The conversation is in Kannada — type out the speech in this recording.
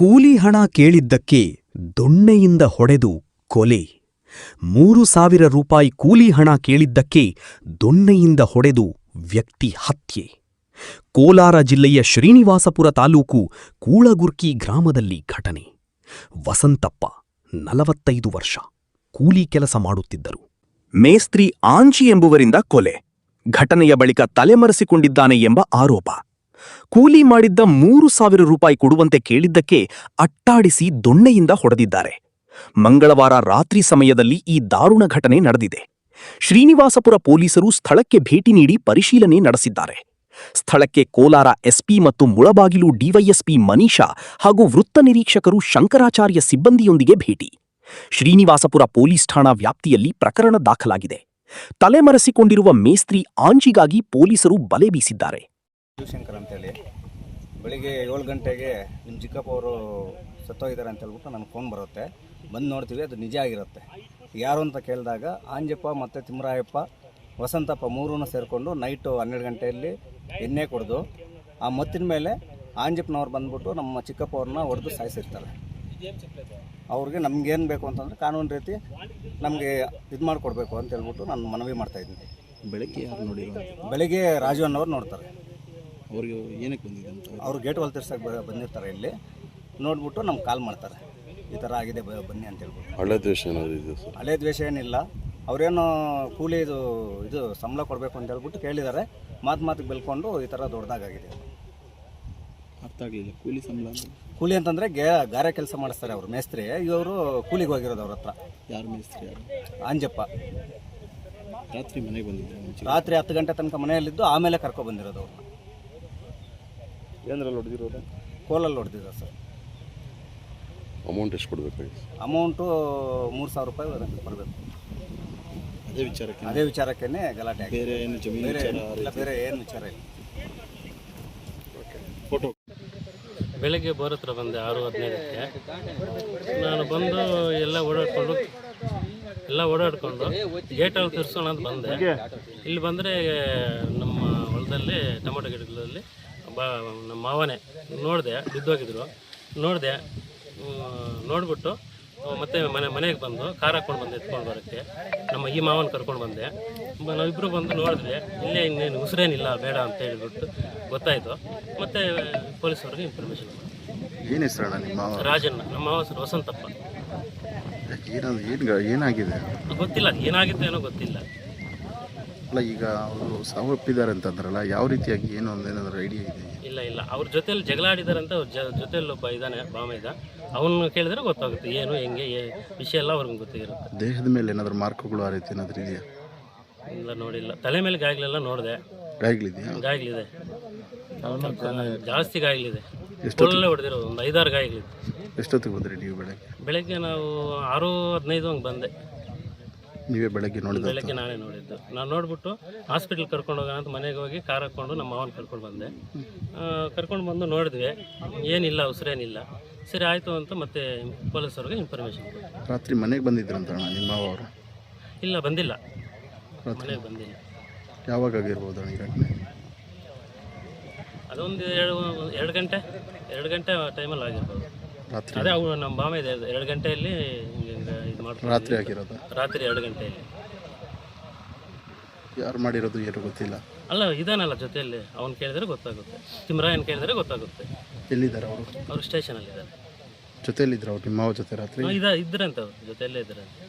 ಕೂಲಿ ಹಣ ಕೇಳಿದ್ದಕ್ಕೆ ದೊಣ್ಣೆಯಿಂದ ಹೊಡೆದು ಕೊಲೆ. 3,000 ರೂಪಾಯಿ ಕೂಲಿ ಹಣ ಕೇಳಿದ್ದಕ್ಕೆ ದೊಣ್ಣೆಯಿಂದ ಹೊಡೆದು ವ್ಯಕ್ತಿ ಹತ್ಯೆ. ಕೋಲಾರ ಜಿಲ್ಲೆಯ ಶ್ರೀನಿವಾಸಪುರ ತಾಲೂಕು ಕೂಳಗುರ್ಕಿ ಗ್ರಾಮದಲ್ಲಿ ಘಟನೆ. ವಸಂತಪ್ಪ 45 ವರ್ಷ, ಕೂಲಿ ಕೆಲಸ ಮಾಡುತ್ತಿದ್ದರು. ಮೇಸ್ತ್ರಿ ಆಂಜಿ ಎಂಬುವರಿಂದ ಕೊಲೆ. ಘಟನೆಯ ಬಳಿಕ ತಲೆಮರೆಸಿಕೊಂಡಿದ್ದಾನೆ ಎಂಬ ಆರೋಪ. ಕೂಲಿ ಮಾಡಿದ್ದ 3,000 ರೂಪಾಯಿ ಕೊಡುವಂತೆ ಕೇಳಿದ್ದಕ್ಕೆ ಅಟ್ಟಾಡಿಸಿ ದೊಣ್ಣೆಯಿಂದ ಹೊಡೆದಿದ್ದಾರೆ. ಮಂಗಳವಾರ ರಾತ್ರಿ ಸಮಯದಲ್ಲಿ ಈ ದಾರುಣ ಘಟನೆ ನಡೆದಿದೆ. ಶ್ರೀನಿವಾಸಪುರ ಪೊಲೀಸರು ಸ್ಥಳಕ್ಕೆ ಭೇಟಿ ನೀಡಿ ಪರಿಶೀಲನೆ ನಡೆಸಿದ್ದಾರೆ. ಸ್ಥಳಕ್ಕೆ ಕೋಲಾರ ಎಸ್ಪಿ ಮತ್ತು ಮುಳಬಾಗಿಲು ಡಿವೈಎಸ್ಪಿ ಮನೀಷಾ ಹಾಗೂ ವೃತ್ತ ನಿರೀಕ್ಷಕರು ಶಂಕರಾಚಾರ್ಯ ಸಿಬ್ಬಂದಿಯೊಂದಿಗೆ ಭೇಟಿ. ಶ್ರೀನಿವಾಸಪುರ ಪೊಲೀಸ್ ಠಾಣಾ ವ್ಯಾಪ್ತಿಯಲ್ಲಿ ಪ್ರಕರಣ ದಾಖಲಾಗಿದೆ. ತಲೆಮರೆಸಿಕೊಂಡಿರುವ ಮೇಸ್ತ್ರಿ ಆಂಜಿಗಾಗಿ ಪೊಲೀಸರು ಬಲೆ ಬೀಸಿದ್ದಾರೆ. ಶಿವಶಂಕರ್ ಅಂತೇಳಿ ಬೆಳಿಗ್ಗೆ 7 ಗಂಟೆಗೆ ನಿಮ್ಮ ಚಿಕ್ಕಪ್ಪ ಅವರು ಸತ್ತೋಗಿದ್ದಾರೆ ಅಂತ ಹೇಳ್ಬಿಟ್ಟು ನನಗೆ ಫೋನ್ ಬರುತ್ತೆ. ಬಂದು ನೋಡ್ತೀವಿ, ಅದು ನಿಜ ಆಗಿರುತ್ತೆ. ಯಾರು ಅಂತ ಕೇಳಿದಾಗ ಆಂಜಪ್ಪ ಮತ್ತು ತಿಮ್ಮರಾಯಪ್ಪ, ವಸಂತಪ್ಪ ಮೂರೂ ಸೇರಿಕೊಂಡು ನೈಟು 12 ಗಂಟೆಯಲ್ಲಿ ಎಣ್ಣೆ ಕುಡಿದು ಆ ಮತ್ತಿನ ಮೇಲೆ ಆಂಜಪ್ಪನವ್ರು ಬಂದ್ಬಿಟ್ಟು ನಮ್ಮ ಚಿಕ್ಕಪ್ಪ ಅವ್ರನ್ನ ಹೊಡೆದು ಸಾಯಿಸಿರ್ತಾರೆ. ಅವ್ರಿಗೆ ನಮಗೇನು ಬೇಕು ಅಂತಂದರೆ ಕಾನೂನು ರೀತಿ ನಮಗೆ ಇದು ಮಾಡಿಕೊಡ್ಬೇಕು ಅಂತ ಹೇಳ್ಬಿಟ್ಟು ನಾನು ಮನವಿ ಮಾಡ್ತಾಯಿದ್ದೀನಿ. ಬೆಳಗ್ಗೆ ಯಾರು ನೋಡಿ? ಬೆಳಿಗ್ಗೆ ರಾಜು ಅನ್ನೋರು ನೋಡ್ತಾರೆ. ಅವ್ರಿಗೆ ಏನಕ್ಕೆ ಬಂದಿದೆ ಅಂತ ಅವರು ಗೇಟ್ ವಾಲ್ ತಿರ್ಸಕ್ಕೆ ಬಂದಿರ್ತಾರೆ. ಇಲ್ಲಿ ನೋಡ್ಬಿಟ್ಟು ನಮ್ಗೆ ಕಾಲ್ ಮಾಡ್ತಾರೆ, ಈ ಥರ ಆಗಿದೆ ಬನ್ನಿ ಅಂತ ಹೇಳ್ಬಿಟ್ಟು. ಹಳೆ ದ್ವೇಷ ಏನಾದ್ರು ಇದೆ ಸರ್? ಹಳೆ ದ್ವೇಷ ಏನಿಲ್ಲ. ಅವರೇನು ಕೂಲಿ ಇದು ಸಂಬಳ ಕೊಡಬೇಕು ಅಂತ ಹೇಳ್ಬಿಟ್ಟು ಕೇಳಿದ್ದಾರೆ. ಮಾತಿಗೆ ಬೆಳ್ಕೊಂಡು ಈ ಥರ ದೊಡ್ಡದಾಗಿದೆ. ಅರ್ಥ ಆಗಲಿಲ್ಲ. ಕೂಲಿ ಸಂಬಳ ಕೂಲಿ ಅಂತಂದರೆ ಗಾರೆ ಕೆಲಸ ಮಾಡಿಸ್ತಾರೆ ಅವರು ಮೇಸ್ತ್ರಿ. ಇವರು ಕೂಲಿಗೆ ಹೋಗಿರೋದು ಅವ್ರ ಹತ್ರ. ಯಾರು ಮೇಸ್ತ್ರಿ? ಯಾರು? ಆಂಜಪ್ಪ. ರಾತ್ರಿ ಮನೆಗೆ ಬಂದಿದ್ದೆ. ರಾತ್ರಿ 10 ಗಂಟೆ ತನಕ ಮನೆಯಲ್ಲಿದ್ದು ಆಮೇಲೆ ಕರ್ಕೊಬಂದಿರೋದು ಅವ್ರನ್ನ. ಏನ್ರಲ್ಲಿ ಹೊಡೆದಿರೋದು? ಕೋಲಲ್ಲಿ ಹೊಡೆದಿದ್ರು ಸರ್. ಅಮೌಂಟ್ ಎಷ್ಟು ಕೊಡಬೇಕು? ಅಮೌಂಟು 3,000 ರೂಪಾಯಿ ಬರಬೇಕು. ಅದೇ ವಿಚಾರಕ್ಕೇ ಗಲಾಟೆ ಆಗಿದೆ. ಬೇರೆ ಏನು ಜಮೀನು ಬೇರೆ ಏನು ವಿಚಾರ ಇಲ್ಲ. ಫೋಟೋ ಬೆಳಗ್ಗೆ ಬೋರ್ ಹತ್ರ ಬಂದೆ 6:15ಕ್ಕೆ. ನಾನು ಬಂದು ಎಲ್ಲ ಓಡಾಡಿಕೊಂಡು ಗೇಟಲ್ಲಿ ತಿರ್ಸೋಣ ಅಂತ ಬಂದೆ. ಇಲ್ಲಿ ಬಂದರೆ ನಮ್ಮ ಹೊಲದಲ್ಲಿ ಟೊಮೊಟೊ ಗಿಡಗಳಲ್ಲಿ ನಮ್ಮ ಮಾವನೇ ನೋಡಿದೆ, ಬಿದ್ದೋಗಿದ್ರು. ನೋಡಿಬಿಟ್ಟು ಮತ್ತೆ ಮನೆಗೆ ಬಂದು ಕಾರ್ ಹಾಕ್ಕೊಂಡು ಬಂದೆ ಎತ್ಕೊಂಡು ಬರೋಕ್ಕೆ. ನಮ್ಮ ಈ ಮಾವನ ಕರ್ಕೊಂಡು ಬಂದೆ. ನಾವಿಬ್ಬರು ಬಂದು ನೋಡಿದ್ವಿ, ಇಲ್ಲೇ ಇನ್ನೇನು ಉಸಿರೇನಿಲ್ಲ, ಬೇಡ ಅಂತ ಹೇಳಿಬಿಟ್ಟು ಗೊತ್ತಾಯಿತು. ಮತ್ತು ಪೊಲೀಸವ್ರಿಗೆ ಇನ್ಫಾರ್ಮೇಷನ್ ಮಾಡಿದೆ. ಏನು ಹೆಸರಣ್ಣ ನಿಮ್ಮ? ರಾಜಣ್ಣ. ನಮ್ಮ ಮಾವ ಹೆಸರು ವಸಂತಪ್ಪ. ಏನಾಗಿದೆ ಗೊತ್ತಿಲ್ಲ, ಏನಾಗಿತ್ತು ಏನೋ ಗೊತ್ತಿಲ್ಲ. ಅಲ್ಲ, ಈಗ ಅವರು ಸಾವಪ್ಪಿದ್ದಾರೆ ಅಂತಂದ್ರಲ್ಲ, ಯಾವ ರೀತಿಯಾಗಿ ಏನು ಏನಾದರೂ ಐಡಿಯಾ ಇದೆ? ಇಲ್ಲ, ಅವ್ರ ಜೊತೆಯಲ್ಲಿ ಜಗಳ ಆಡಿದಾರಂತ. ಅವ್ರ ಜೊತೆಯಲ್ಲಿ ಒಬ್ಬ ಇದ್ದಾನೆ, ಬಾಮ ಅವನು ಕೇಳಿದ್ರೆ ಗೊತ್ತಾಗುತ್ತೆ ಏನು ಹೆಂಗೆ ವಿಷಯ ಎಲ್ಲ ಅವ್ರಿಗೆ ಗೊತ್ತಿರುತ್ತೆ. ದೇಹದ ಮೇಲೆ ಏನಾದರೂ ಮಾರ್ಕ್ಗಳು ಆ ರೀತಿ ಏನಾದರೂ ಇದೆಯಾ? ಇಲ್ಲ, ನೋಡಿಲ್ಲ. ತಲೆ ಮೇಲೆ ಗಾಯಗಳೆಲ್ಲ ನೋಡಿದೆ. ಗಾಯಗಳಿದೆಯಾ? ಗಾಯಗಳಿದೆ, ಜಾಸ್ತಿ ಗಾಯಗಳಿದೆ. ಎಷ್ಟೊತ್ತಲ್ಲೇ ಹೊಡೆದಿರೋದು, ಒಂದು 5-6 ಗಾಯಗಳಿದೆ. ಎಷ್ಟೊತ್ತಿಗೆ ಬಂದ್ರಿ ನೀವು? ಬೆಳಗ್ಗೆ ನಾವು 6:15 ಹಂಗೆ ಬಂದೆ. ನೀವೇ ಬೆಳಗ್ಗೆ ನೋಡಿದ್ದು? ಬೆಳಗ್ಗೆ ನಾನೇ ನೋಡಿದ್ದು. ನಾನು ನೋಡ್ಬಿಟ್ಟು ಹಾಸ್ಪಿಟ್ಲ್ ಕರ್ಕೊಂಡು ಹೋಗೋಣ ಅಂತ ಮನೆಗೆ ಹೋಗಿ ಕಾರ್ ಹಾಕ್ಕೊಂಡು ನಮ್ಮ ಮಾವನ ಕರ್ಕೊಂಡು ಬಂದೆ. ಕರ್ಕೊಂಡು ಬಂದು ನೋಡಿದ್ವಿ, ಏನಿಲ್ಲ, ಉಸಿರೇನಿಲ್ಲ. ಸರಿ ಆಯಿತು ಅಂತ ಮತ್ತೆ ಪೊಲೀಸವ್ರಿಗೆ ಇನ್ಫಾರ್ಮೇಷನ್ ಕೊಟ್ಟೆ. ರಾತ್ರಿ ಮನೆಗೆ ಬಂದಿದ್ರಂತ ನಿಮ್ಮ ಮಾವ ಅವರು? ಇಲ್ಲ, ಬಂದಿಲ್ಲ, ಮನೆಗೆ ಬಂದಿಲ್ಲ. ಯಾವಾಗ ಆಗಿರ್ಬೋದು ಅಣ್ಣ ಈ ಘಟನೆ? ಅದೊಂದು 2 ಗಂಟೆ ಟೈಮಲ್ಲಿ ಆಗಿರ್ಬೋದು. ರಾತ್ರಿ? ಅದೇ ಅವು ನಮ್ಮ ಬಾಮ ಇದೆ, 2 ಗಂಟೆಯಲ್ಲಿ ಇದು ಮಾಡ್ತಾರೆ. ರಾತ್ರಿ ಆಗಿರೋದು? ರಾತ್ರಿ 2 ಗಂಟೆಯಲ್ಲಿ. ಯಾರು ಮಾಡಿರೋದು ಏನು ಗೊತ್ತಿಲ್ಲ? ಅಲ್ಲ, ಇದಾನಲ್ಲ ಜೊತೆಯಲ್ಲಿ, ಅವನು ಕೇಳಿದರೆ ಗೊತ್ತಾಗುತ್ತೆ. ತಿಮ್ಮರಾಯನ್ ಕೇಳಿದರೆ ಗೊತ್ತಾಗುತ್ತೆ. ಎಲ್ಲಿದ್ದಾರೆ ಅವರು? ಅವರು ಸ್ಟೇಷನಲ್ಲಿದ್ದಾರೆ. ಜೊತೆಯಲ್ಲಿದ್ದರು ಅವ್ರು ನಿಮ್ಮ ಮಾವ ಜೊತೆ ರಾತ್ರಿ? ಇದ್ರಂತ, ಅವ್ರು ಜೊತೆಯಲ್ಲೇ ಇದ್ರಂತೆ.